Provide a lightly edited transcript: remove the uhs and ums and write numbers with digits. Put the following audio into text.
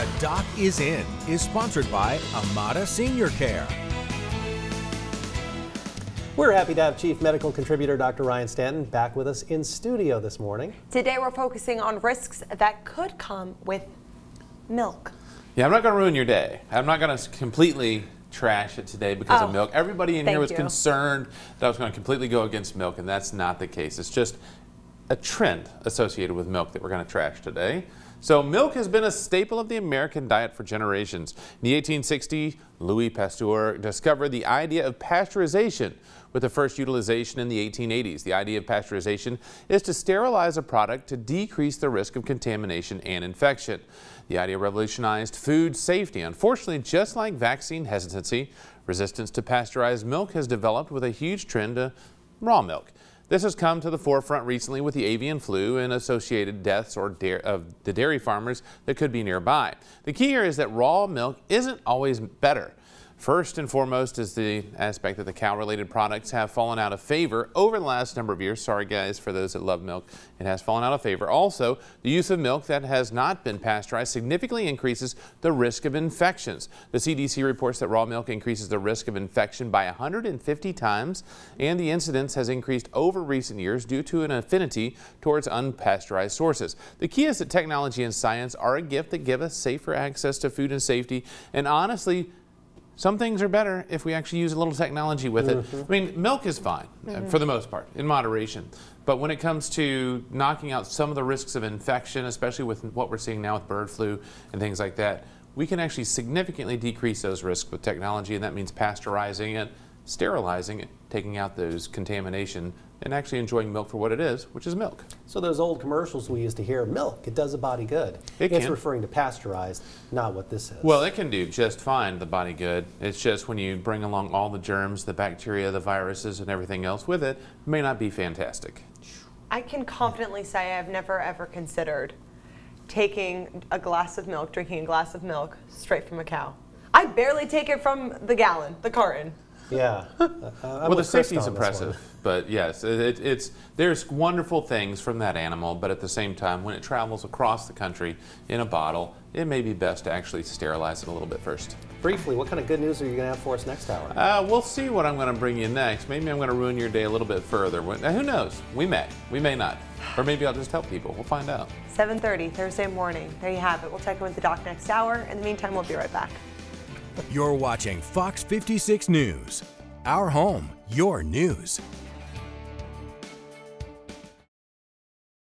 The Doc is In is sponsored by Amada Senior Care. We're happy to have Chief Medical Contributor Dr. Ryan Stanton back with us in studio this morning. Today we're focusing on risks that could come with milk. Yeah, I'm not going to ruin your day. I'm not going to completely trash it today because of milk. Everybody in here was concerned that I was going to completely go against milk, and that's not the case. It's just a trend associated with milk that we're going to trash today. So milk has been a staple of the American diet for generations. In the 1860s, Louis Pasteur discovered the idea of pasteurization with the first utilization in the 1880s. The idea of pasteurization is to sterilize a product to decrease the risk of contamination and infection. The idea revolutionized food safety. Unfortunately, just like vaccine hesitancy, resistance to pasteurized milk has developed with a huge trend to raw milk. This has come to the forefront recently with the avian flu and associated deaths of the dairy farmers that could be nearby. The key here is that raw milk isn't always better. First and foremost is the aspect that the cow-related products have fallen out of favor over the last number of years. Sorry guys, for those that love milk, it has fallen out of favor. Also, the use of milk that has not been pasteurized significantly increases the risk of infections. The CDC reports that raw milk increases the risk of infection by 150 times, and the incidence has increased over recent years due to an affinity towards unpasteurized sources. The key is that technology and science are a gift that give us safer access to food and safety, and honestly, some things are better if we actually use a little technology with it. I mean, milk is fine for the most part, in moderation. But when it comes to knocking out some of the risks of infection, especially with what we're seeing now with bird flu and things like that, we can actually significantly decrease those risks with technology, and that means pasteurizing it, sterilizing it, taking out those contamination, and actually enjoying milk for what it is, which is milk. So those old commercials we used to hear, milk, it does the body good. It's referring to pasteurized, not what this is. Well, it can do just fine, the body good. It's just when you bring along all the germs, the bacteria, the viruses, and everything else with it, may not be fantastic. I can confidently say I've never ever considered taking a glass of milk, drinking a glass of milk straight from a cow. I barely take it from the gallon, the carton. Yeah. Well, the safety is impressive, but yes, there's wonderful things from that animal, but at the same time, when it travels across the country in a bottle, it may be best to actually sterilize it a little bit first. Briefly, what kind of good news are you going to have for us next hour? We'll see what I'm going to bring you next. Maybe I'm going to ruin your day a little bit further. Who knows? We may not. Or maybe I'll just help people. We'll find out. 7:30 Thursday morning. There you have it. We'll check in with the doc next hour. In the meantime, we'll be right back. You're watching Fox 56 News. Our home, your news.